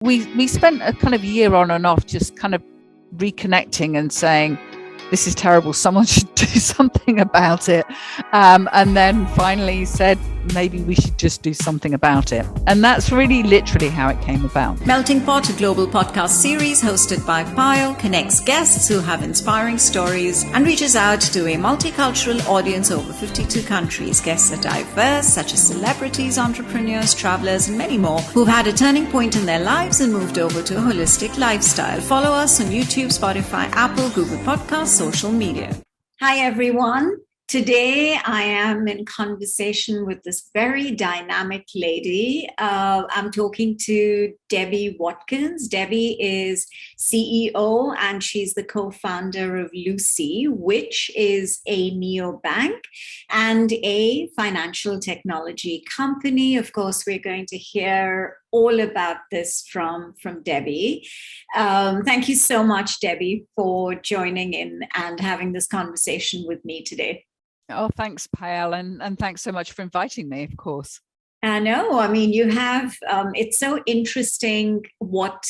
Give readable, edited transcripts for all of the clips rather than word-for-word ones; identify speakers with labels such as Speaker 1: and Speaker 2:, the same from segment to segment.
Speaker 1: We spent a kind of year on and off just kind of reconnecting and saying, this is terrible, someone should do something about it. And then finally said, maybe we should just do something about it. And that's really literally how it came about.
Speaker 2: Melting Pot, a global podcast series hosted by Payal, connects guests who have inspiring stories and reaches out to a multicultural audience over 52 countries. Guests are diverse, such as celebrities, entrepreneurs, travelers, and many more who've had a turning point in their lives and moved over to a holistic lifestyle. Follow us on YouTube, Spotify, Apple, Google Podcasts, social media. Hi, everyone. Today, I am in conversation with this very dynamic lady. I'm talking to Debbie Watkins. Debbie is CEO and she's the co-founder of Lucy, which is a neobank and a financial technology company. Of course, we're going to hear all about this from Debbie. Thank you so much, Debbie, for joining in and having this conversation with me today.
Speaker 1: Oh, thanks, Payal, and thanks so much for inviting me, of course.
Speaker 2: I know. I mean, you have, it's so interesting what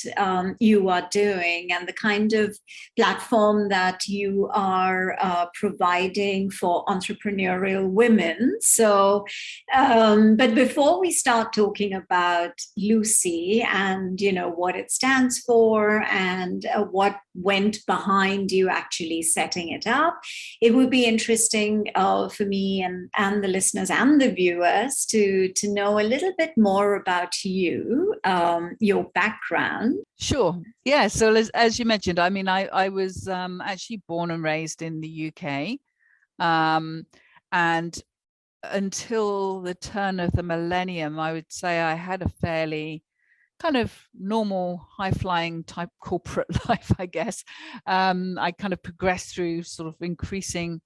Speaker 2: you are doing and the kind of platform that you are providing for entrepreneurial women. So, but before we start talking about Lucy and, you know, what it stands for and what went behind you actually setting it up, it would be interesting for me and the listeners and the viewers to know a little bit more about you, your background.
Speaker 1: Sure. Yeah. So as you mentioned, I mean, I was actually born and raised in the UK. And until the turn of the millennium, I would say I had a fairly kind of normal, high-flying type corporate life, I guess. I kind of progressed through sort of increasing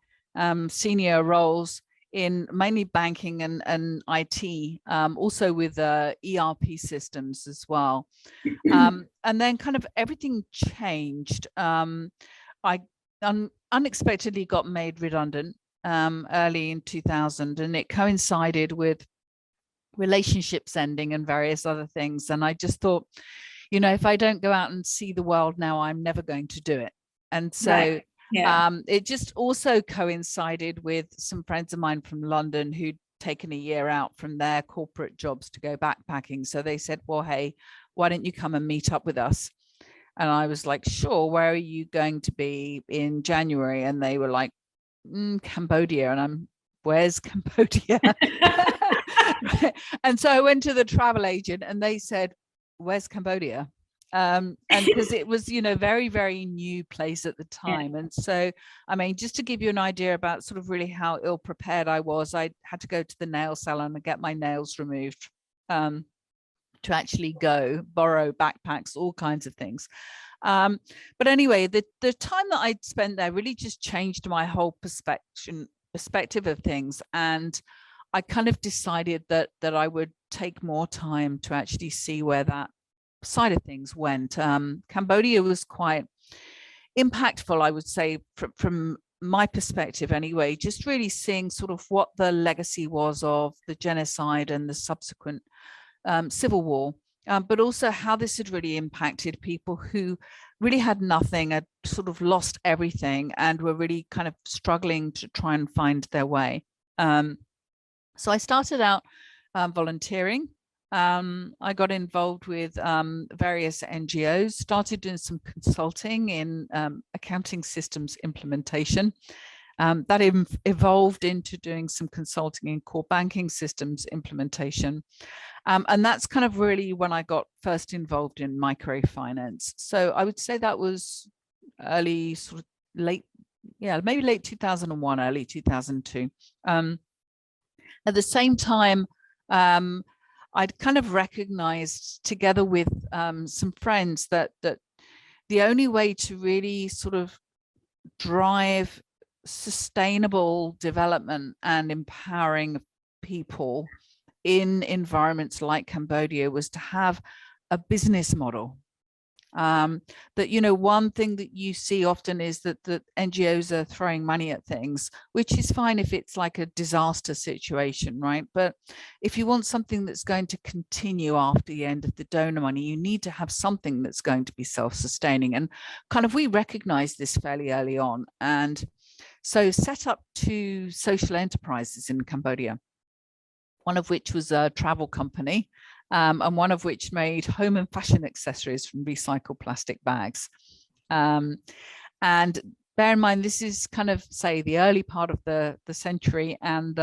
Speaker 1: senior roles in mainly banking and IT, also with ERP systems as well. And then kind of everything changed. I unexpectedly got made redundant early in 2000, and it coincided with relationships ending and various other things. And I just thought, you know, if I don't go out and see the world now, I'm never going to do it. And so
Speaker 2: right. Yeah.
Speaker 1: It just also coincided with some friends of mine from London who'd taken a year out from their corporate jobs to go backpacking. So they said, well, hey, why don't you come and meet up with us? And I was like, sure, where are you going to be in January? And they were like, Cambodia. And where's Cambodia? And so I went to the travel agent and they said, where's Cambodia? And because it was, you know, very, very new place at the time. Yeah. And so, I mean, just to give you an idea about sort of really how ill prepared I was, I had to go to the nail salon and get my nails removed to actually go, borrow backpacks, all kinds of things. But anyway, the time that I'd spent there really just changed my whole perspective of things. And I kind of decided that I would take more time to actually see where that side of things went. Cambodia was quite impactful, I would say, from my perspective anyway, just really seeing sort of what the legacy was of the genocide and the subsequent civil war, but also how this had really impacted people who really had nothing, had sort of lost everything and were really kind of struggling to try and find their way. So I started out volunteering. I got involved with various NGOs, started doing some consulting in accounting systems implementation. That evolved into doing some consulting in core banking systems implementation. And that's kind of really when I got first involved in microfinance. So I would say that was early, sort of late, yeah, maybe late 2001, early 2002. At the same time, I'd kind of recognized together with some friends that the only way to really sort of drive sustainable development and empowering people in environments like Cambodia was to have a business model. That, one thing that you see often is that NGOs are throwing money at things, which is fine if it's like a disaster situation, right? But if you want something that's going to continue after the end of the donor money, you need to have something that's going to be self-sustaining. And kind of we recognized this fairly early on, and so set up 2 social enterprises in Cambodia, one of which was a travel company, and one of which made home and fashion accessories from recycled plastic bags. And bear in mind, this is kind of, say, the early part of the century, and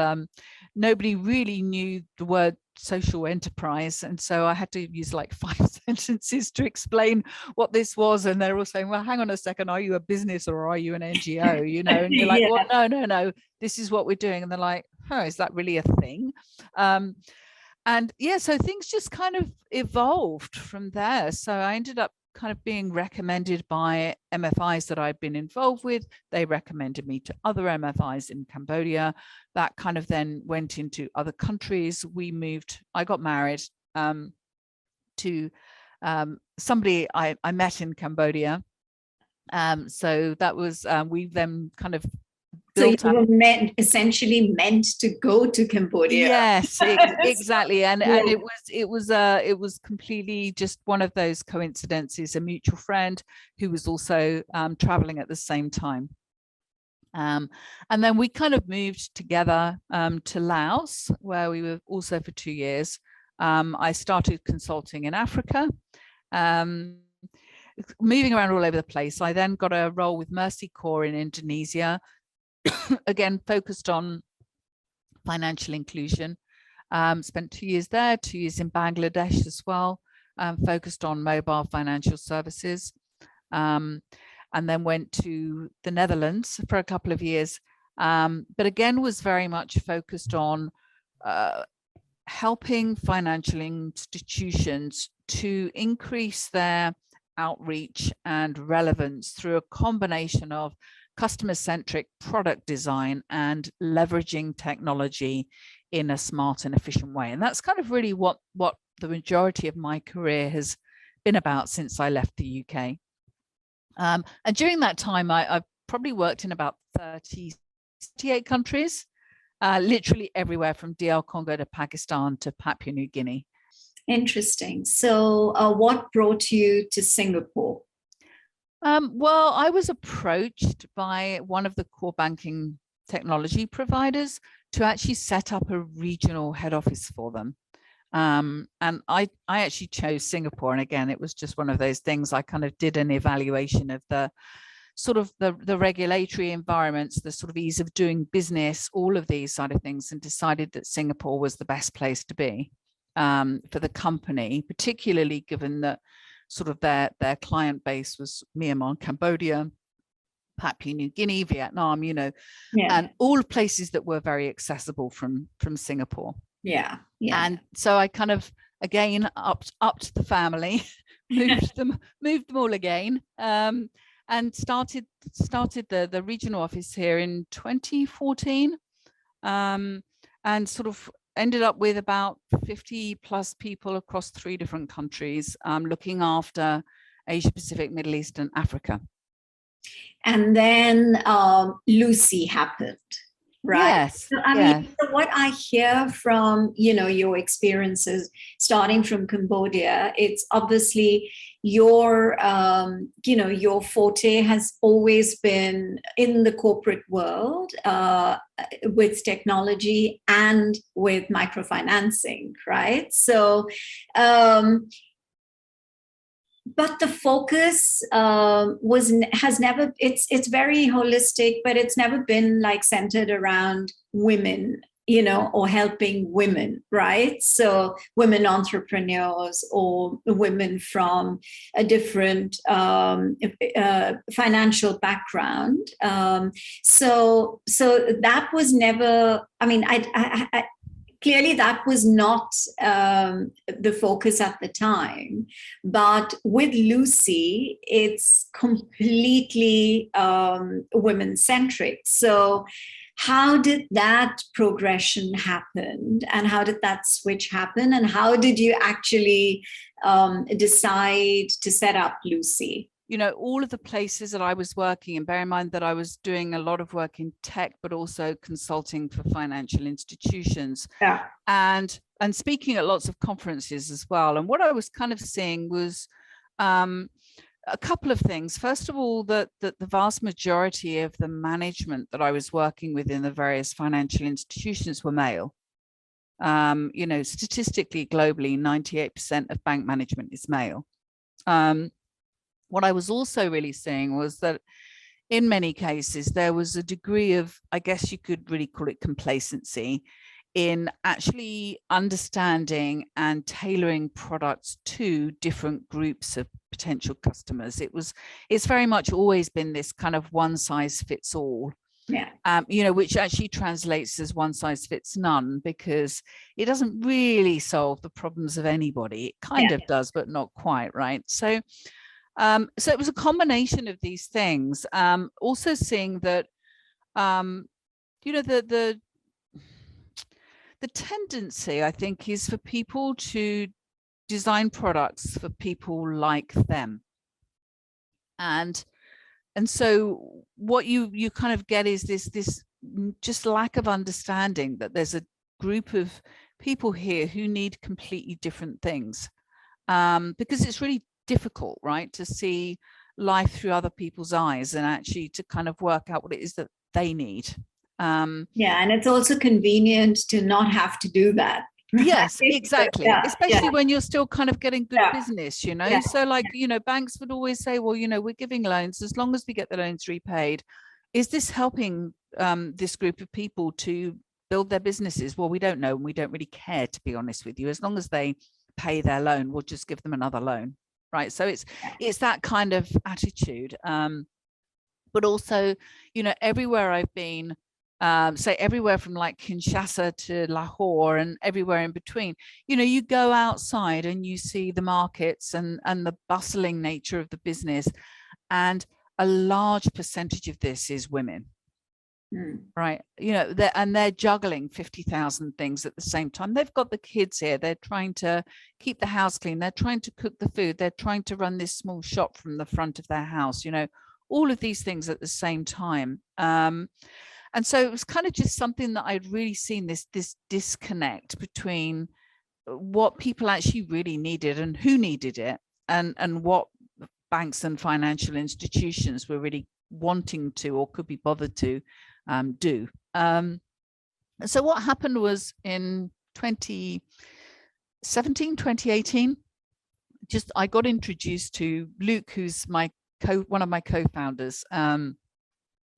Speaker 1: nobody really knew the word social enterprise. And so I had to use like 5 sentences to explain what this was. And they're all saying, well, hang on a second, are you a business or are you an NGO? And you're like, well, no, this is what we're doing. And they're like, oh, is that really a thing? And yeah, so things just kind of evolved from there. So I ended up kind of being recommended by MFIs that I'd been involved with. They recommended me to other MFIs in Cambodia. That kind of then went into other countries. I got married to somebody I met in Cambodia. So that was, we then kind of
Speaker 2: so you were essentially meant to go to Cambodia.
Speaker 1: Yes, exactly. And it was completely just one of those coincidences, a mutual friend who was also traveling at the same time. And then we kind of moved together to Laos, where we were also for 2 years. I started consulting in Africa, moving around all over the place. I then got a role with Mercy Corps in Indonesia, again, focused on financial inclusion. Spent 2 years there, 2 years in Bangladesh as well, focused on mobile financial services. And then went to the Netherlands for a couple of years, but again was very much focused on helping financial institutions to increase their outreach and relevance through a combination of customer-centric product design and leveraging technology in a smart and efficient way. And that's kind of really what the majority of my career has been about since I left the UK. And during that time, I've probably worked in about 38 countries, literally everywhere from DR Congo to Pakistan to Papua New Guinea.
Speaker 2: Interesting. So what brought you to Singapore?
Speaker 1: Well, I was approached by one of the core banking technology providers to actually set up a regional head office for them. And I actually chose Singapore. And again, it was just one of those things. I kind of did an evaluation of the sort of the regulatory environments, the sort of ease of doing business, all of these side of things, and decided that Singapore was the best place to be for the company, particularly given that sort of their client base was Myanmar, Cambodia, Papua New Guinea, Vietnam, and all places that were very accessible from Singapore.
Speaker 2: Yeah.
Speaker 1: And so I kind of again upped the family, moved them all again, and started the regional office here in 2014, and sort of ended up with about 50 plus people across 3 different countries, looking after Asia Pacific, Middle East, and Africa.
Speaker 2: And then Lucy happened, right?
Speaker 1: Yes.
Speaker 2: So, I mean, so what I hear from, your experiences starting from Cambodia, it's obviously your forte has always been in the corporate world with technology and with microfinancing, right? So, but the focus it's very holistic, but it's never been like centered around women, or helping women, right? So women entrepreneurs or women from a different financial background. So that was never, I mean, I clearly that was not the focus at the time, but with Lucy, it's completely women-centric. So how did that progression happen, and how did that switch happen, and how did you actually decide to set up Lucy?
Speaker 1: You know, all of the places that I was working, and bear in mind that I was doing a lot of work in tech, but also consulting for financial institutions, and speaking at lots of conferences as well. And what I was kind of seeing was a couple of things. First of all, that the vast majority of the management that I was working with in the various financial institutions were male. You know, statistically, globally, 98% of bank management is male. What I was also really seeing was that in many cases, there was a degree of, I guess you could really call it complacency, in actually understanding and tailoring products to different groups of potential customers. It's very much always been this kind of one size fits all. You know, which actually translates as one size fits none, because it doesn't really solve the problems of anybody. It kind of does, but not quite, right? So it was a combination of these things. Also seeing that, you know, the tendency, I think, is for people to design products for people like them. And so what you kind of get is this just lack of understanding that there's a group of people here who need completely different things, because it's really difficult, right, to see life through other people's eyes and actually to kind of work out what it is that they need.
Speaker 2: And it's also convenient to not have to do that.
Speaker 1: Right? Yes, exactly. Especially when you're still kind of getting good business, you know. So like, you know, banks would always say, well, you know, we're giving loans as long as we get the loans repaid. Is this helping this group of people to build their businesses? Well, we don't know, and we don't really care, to be honest with you. As long as they pay their loan, we'll just give them another loan. Right. So it's that kind of attitude. But also, you know, everywhere I've been, say everywhere from like Kinshasa to Lahore and everywhere in between, you know, you go outside and you see the markets and the bustling nature of the business. And a large percentage of this is women. Right. You know, they're juggling 50,000 things at the same time. They've got the kids here. They're trying to keep the house clean. They're trying to cook the food. They're trying to run this small shop from the front of their house, you know, all of these things at the same time. And so it was kind of just something that I'd really seen, this disconnect between what people actually really needed and who needed it, and what banks and financial institutions were really wanting to or could be bothered to do. So what happened was in 2017, 2018, I got introduced to Luke, who's one of my co-founders,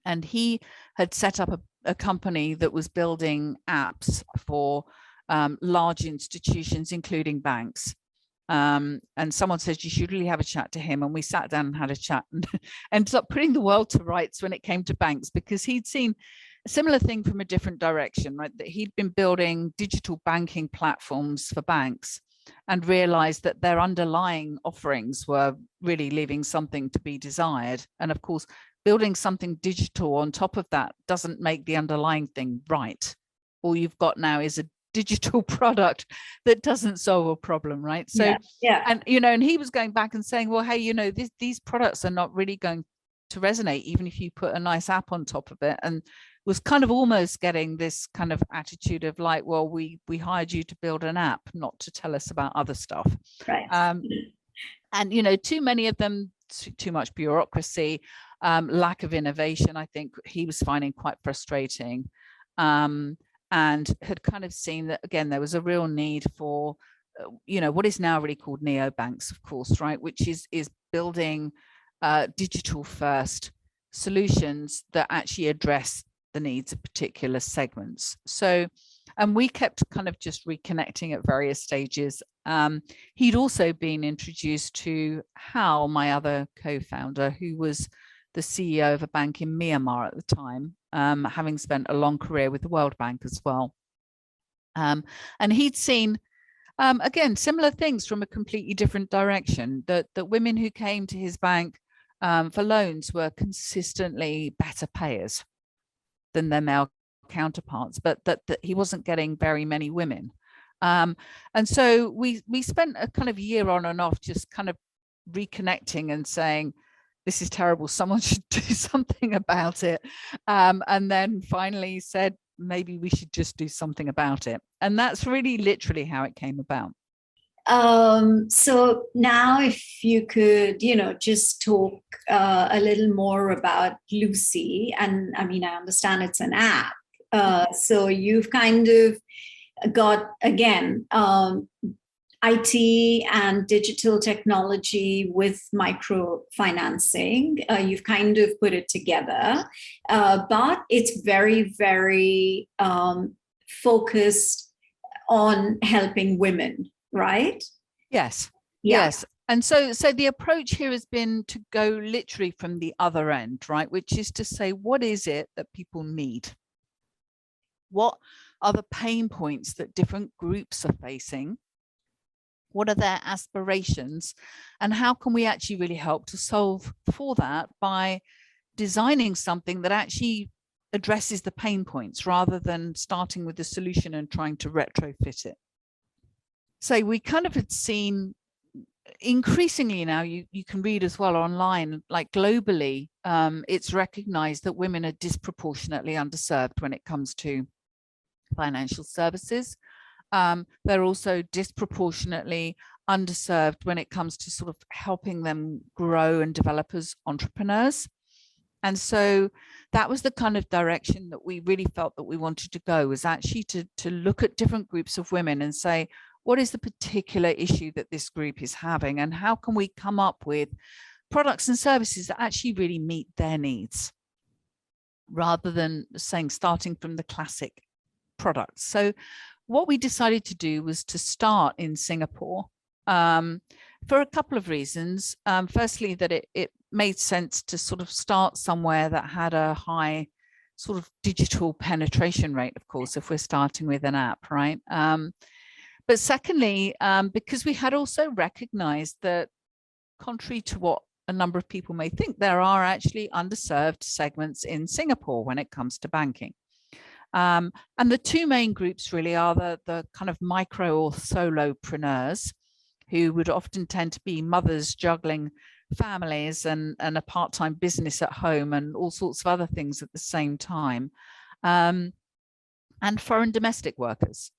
Speaker 1: and he had set up a company that was building apps for large institutions, including banks. And someone says you should really have a chat to him, and we sat down and had a chat and ended up putting the world to rights when it came to banks, because he'd seen a similar thing from a different direction, right? That he'd been building digital banking platforms for banks and realized that their underlying offerings were really leaving something to be desired. And of course, building something digital on top of that doesn't make the underlying thing right. All you've got now is a digital product that doesn't solve a problem, right? So and you know, and he was going back and saying, well, hey, you know, these products are not really going to resonate even if you put a nice app on top of it, and was kind of almost getting this kind of attitude of like, well, we hired you to build an app, not to tell us about other stuff,
Speaker 2: right?
Speaker 1: And you know, too many of them, too much bureaucracy, lack of innovation, I think he was finding quite frustrating. And had kind of seen that, again, there was a real need for, you know, what is now really called neobanks, of course, right, which is building digital first solutions that actually address the needs of particular segments. So, and we kept kind of just reconnecting at various stages. He'd also been introduced to Hal, my other co-founder, who was the CEO of a bank in Myanmar at the time, having spent a long career with the World Bank as well. And he'd seen, again, similar things from a completely different direction, that women who came to his bank for loans were consistently better payers than their male counterparts, but that he wasn't getting very many women. And so we spent a kind of year on and off just kind of reconnecting and saying, this is terrible, someone should do something about it. And then finally said, maybe we should just do something about it. And that's really literally how it came about.
Speaker 2: So now if you could, just talk a little more about Lucy. And I mean, I understand it's an app. So you've kind of got, again, IT and digital technology with microfinancing. You've kind of put it together, but it's very, very focused on helping women, right?
Speaker 1: Yes.
Speaker 2: Yeah.
Speaker 1: Yes. And so the approach here has been to go literally from the other end, right? Which is to say, what is it that people need? What are the pain points that different groups are facing? What are their aspirations? And how can we actually really help to solve for that by designing something that actually addresses the pain points rather than starting with the solution and trying to retrofit it? So we kind of had seen increasingly now, you can read as well online, like globally, it's recognized that women are disproportionately underserved when it comes to financial services. They're also disproportionately underserved when it comes to sort of helping them grow and develop as entrepreneurs. And so that was the kind of direction that we really felt that we wanted to go, was actually to look at different groups of women and say, what is the particular issue that this group is having, and how can we come up with products and services that actually really meet their needs, rather than saying starting from the classic products. So what we decided to do was to start in Singapore for a couple of reasons. Firstly, that it made sense to sort of start somewhere that had a high sort of digital penetration rate, of course, if we're starting with an app, right? But secondly, because we had also recognized that, contrary to what a number of people may think, there are actually underserved segments in Singapore when it comes to banking. And the two main groups really are the kind of micro or solopreneurs, who would often tend to be mothers juggling families and a part-time business at home and all sorts of other things at the same time, and foreign domestic workers,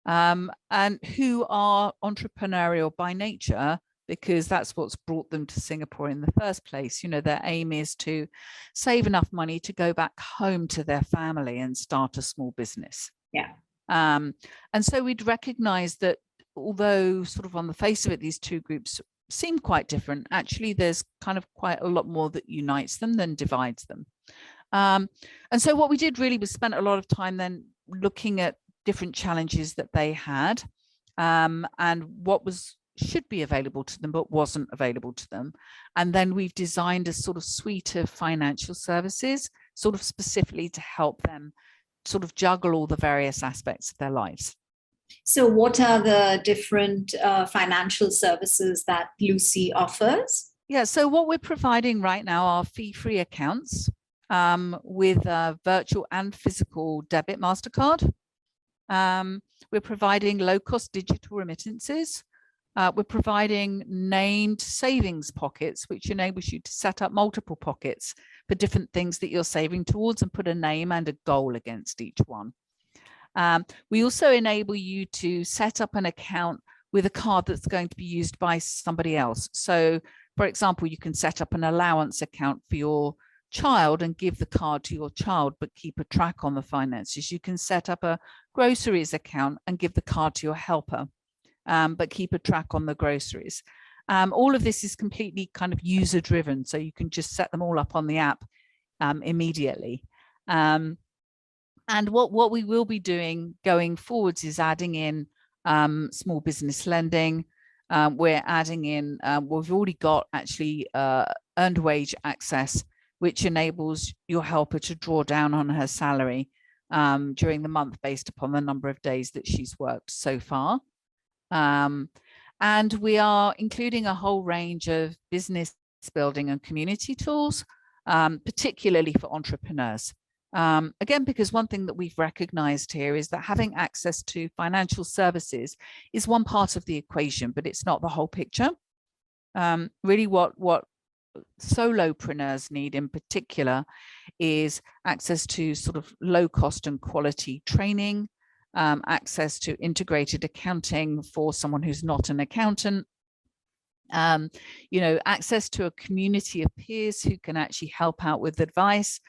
Speaker 1: and who are entrepreneurial by nature, because that's what's brought them to Singapore in the first place. Their aim is to save enough money to go back home to their family and start a small business.
Speaker 2: Yeah.
Speaker 1: And so we'd recognize that although sort of on the face of it, these two groups seem quite different, actually there's kind of quite a lot more that unites them than divides them. And so what we did really was spent a lot of time then looking at different challenges that they had, and what should be available to them but wasn't available to them. And then we've designed a sort of suite of financial services sort of specifically to help them sort of juggle all the various aspects of their lives.
Speaker 2: So what are the different financial services that Lucy offers?
Speaker 1: Yeah, so what we're providing right now are fee-free accounts with virtual and physical debit MasterCard. We're providing low-cost digital remittances. We're providing named savings pockets, which enables you to set up multiple pockets for different things that you're saving towards and put a name and a goal against each one. We also enable you to set up an account with a card that's going to be used by somebody else. So, for example, you can set up an allowance account for your child and give the card to your child, but keep a track on the finances. You can set up a groceries account and give the card to your helper, but keep a track on the groceries. All of this is completely kind of user driven, so you can just set them all up on the app immediately. And what we will be doing going forwards is adding in small business lending. We're adding in, we've already got actually earned wage access, which enables your helper to draw down on her salary during the month based upon the number of days that she's worked so far. And we are including a whole range of business building and community tools, particularly for entrepreneurs. Again, because one thing that we've recognized here is that having access to financial services is one part of the equation, but it's not the whole picture. Really what solopreneurs need in particular is access to sort of low cost and quality training, access to integrated accounting for someone who's not an accountant, access to a community of peers who can actually help out with advice.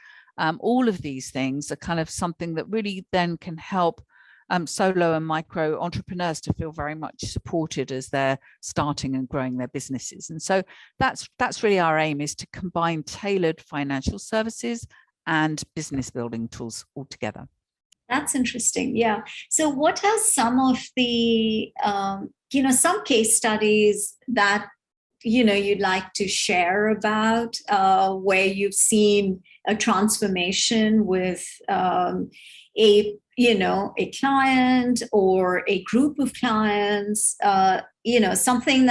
Speaker 1: All of these things are kind of something that really then can help solo and micro entrepreneurs to feel very much supported as they're starting and growing their businesses. And so that's really our aim, is to combine tailored financial services and business building tools all together.
Speaker 2: That's interesting. Yeah. So what are some of the, some case studies that, you'd like to share about where you've seen a transformation with a client or a group of clients, something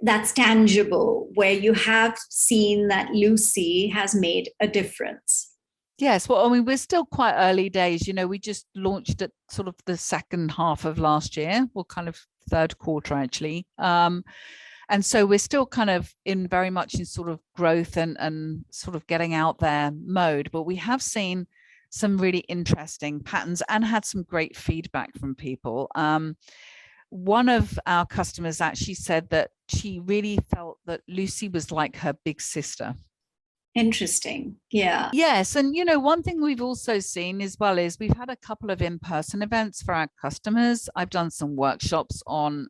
Speaker 2: that's tangible, where you have seen that Lucy has made a difference?
Speaker 1: Yes, well, I mean, we're still quite early days. We just launched at sort of the second half of last year, well, kind of third quarter, actually. And so we're still kind of very much in sort of growth and sort of getting out there mode. But we have seen some really interesting patterns and had some great feedback from people. One of our customers actually said that she really felt that Lucy was like her big sister.
Speaker 2: Interesting. Yeah.
Speaker 1: Yes. And, one thing we've also seen as well is we've had a couple of in-person events for our customers. I've done some workshops on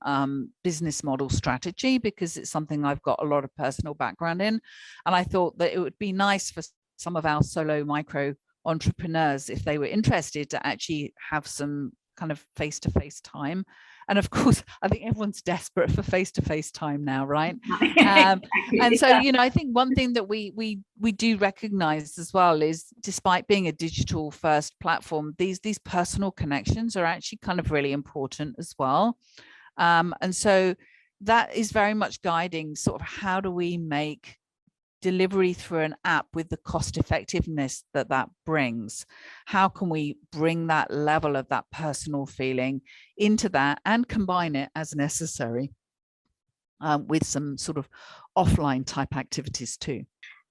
Speaker 1: business model strategy because it's something I've got a lot of personal background in. And I thought that it would be nice for some of our solo micro entrepreneurs, if they were interested, to actually have some kind of face-to-face time. And of course, I think everyone's desperate for face-to-face time now, right? And so, I think one thing that we do recognize as well is, despite being a digital first platform, these personal connections are actually kind of really important as well. And so that is very much guiding sort of how do we make delivery through an app with the cost effectiveness that brings. How can we bring that level of that personal feeling into that and combine it as necessary with some sort of offline type activities too?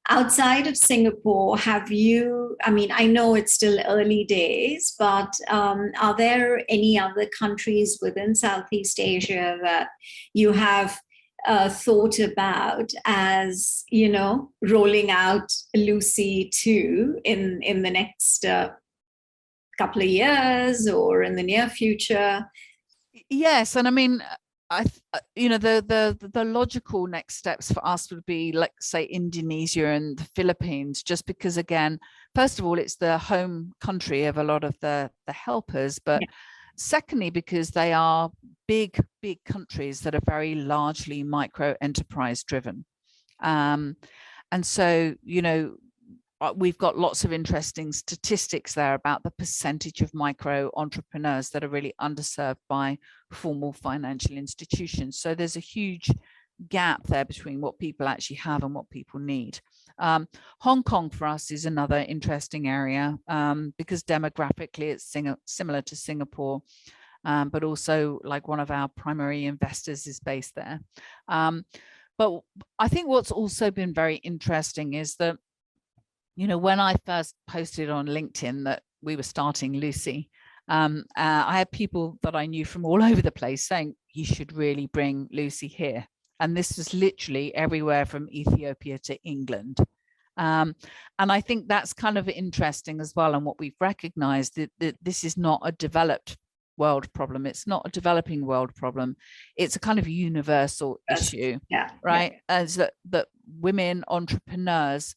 Speaker 2: Outside of Singapore, I know it's still early days, but are there any other countries within Southeast Asia that you have thought about as, rolling out Lucy to in the next couple of years or in the near future?
Speaker 1: Yes. And I mean, the logical next steps for us would be, like, say, Indonesia and the Philippines, just because, again, first of all, it's the home country of a lot of the helpers, but yeah. Secondly, because they are big countries that are very largely micro enterprise driven. And so, we've got lots of interesting statistics there about the percentage of micro entrepreneurs that are really underserved by formal financial institutions. So there's a huge gap there between what people actually have and what people need. Hong Kong for us is another interesting area because demographically it's similar to Singapore, but also, like, one of our primary investors is based there. But I think what's also been very interesting is that, when I first posted on LinkedIn that we were starting Lucy, I had people that I knew from all over the place saying, you should really bring Lucy here. And this was literally everywhere from Ethiopia to England. And I think that's kind of interesting as well. And what we've recognized that this is not a developed world problem. It's not a developing world problem. It's a kind of universal issue, right? Yeah. As that women entrepreneurs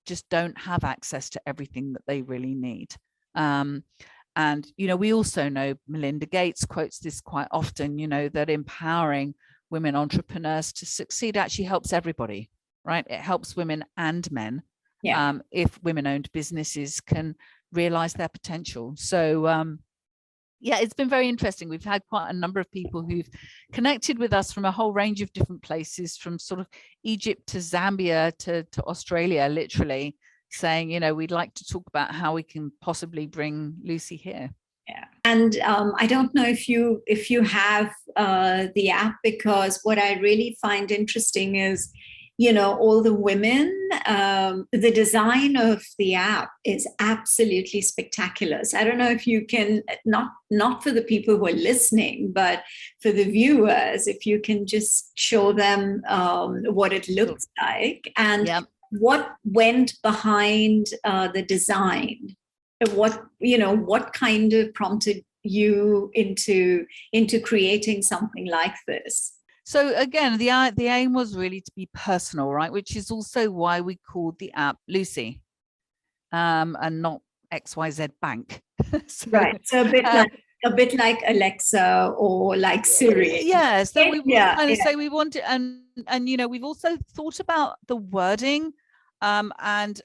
Speaker 1: just don't have access to everything that they really need. And, we also know Melinda Gates quotes this quite often, that empowering women entrepreneurs to succeed actually helps everybody, right? It helps women and men. Yeah. If women-owned businesses can realize their potential. So, yeah, it's been very interesting. We've had quite a number of people who've connected with us from a whole range of different places, from sort of Egypt to Zambia to Australia, literally, saying, you know, we'd like to talk about how we can possibly bring Lucy here.
Speaker 2: Yeah. And I don't know if you have the app, because what I really find interesting is, you know, all the women, the design of the app is absolutely spectacular. So I don't know if you can, not for the people who are listening, but for the viewers, if you can just show them what it looks like and what went behind the design. What kind of prompted you into creating something like this?
Speaker 1: So again, the aim was really to be personal, right? Which is also why we called the app Lucy, and not XYZ Bank.
Speaker 2: Right. So a bit like Alexa or like Siri.
Speaker 1: Yeah. So we kind of say we wanted, and you know, we've also thought about the wording, and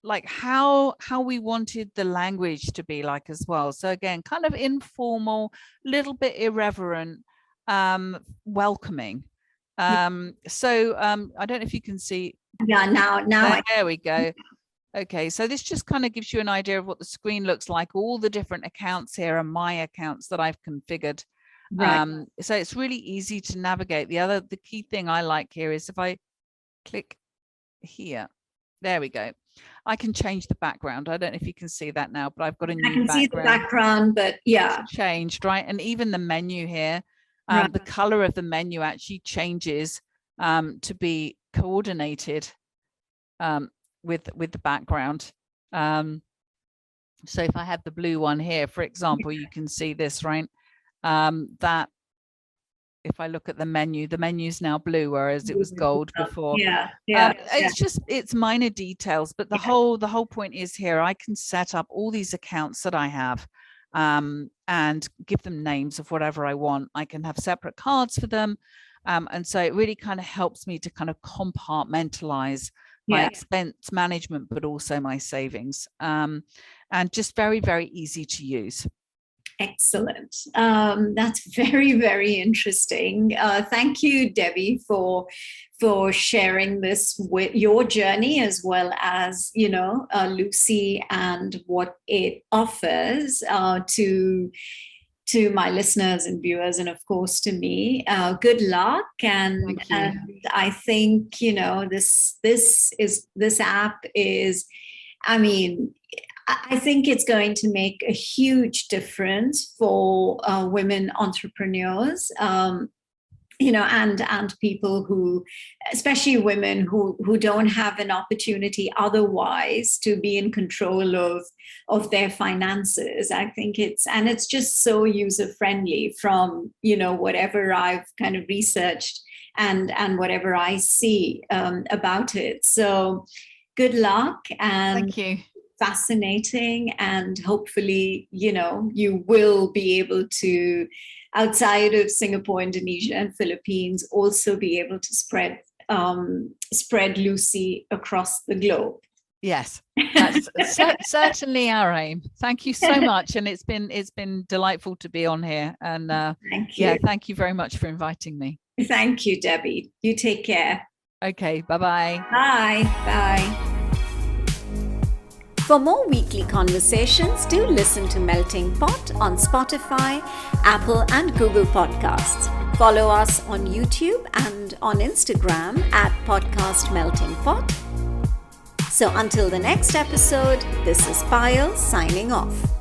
Speaker 1: like how we wanted the language to be like as well. So again, kind of informal, little bit irreverent, welcoming. So I don't know if you can see.
Speaker 2: Yeah, now
Speaker 1: there we go. Okay, so this just kind of gives you an idea of what the screen looks like. All the different accounts here are my accounts that I've configured. Right. So it's really easy to navigate. The key thing I like here is if I click here, there we go. I can change the background. I don't know if you can see that now, but I've got a new background. I can see the
Speaker 2: background, but yeah.
Speaker 1: It's changed, right? And even the menu here, the color of the menu actually changes to be coordinated with the background. So if I have the blue one here, for example, you can see this, right? That if I look at the menu is now blue, whereas it was gold before. It's minor details, but the whole point is here I can set up all these accounts that I have and give them names of whatever I want. I can have separate cards for them, and so it really kind of helps me to kind of compartmentalize my expense management, but also my savings, and just very, very easy to use.
Speaker 2: Excellent. That's very, very interesting. Thank you, Debbie, for sharing this with your journey, as well as, you know, Lucy and what it offers to my listeners and viewers, and of course to me. Good luck, and I think, you know, this app is, I mean, I think it's going to make a huge difference for women entrepreneurs, you know, and people who, especially women who don't have an opportunity otherwise to be in control of their finances. I think it's just so user friendly from, you know, whatever I've kind of researched and whatever I see about it. So good luck, and
Speaker 1: thank you.
Speaker 2: Fascinating, and hopefully, you know, you will be able to, outside of Singapore, Indonesia, and Philippines, also be able to spread Lucy across the globe.
Speaker 1: Yes, that's certainly our aim. Thank you so much, and it's been delightful to be on here. And
Speaker 2: thank you.
Speaker 1: Thank you very much for inviting me.
Speaker 2: Thank you, Debbie. You take care.
Speaker 1: Okay, bye-bye.
Speaker 2: Bye. Bye. For more weekly conversations, do listen to Melting Pot on Spotify, Apple, and Google Podcasts. Follow us on YouTube and on Instagram at Podcast Melting Pot. So until the next episode, this is Payal signing off.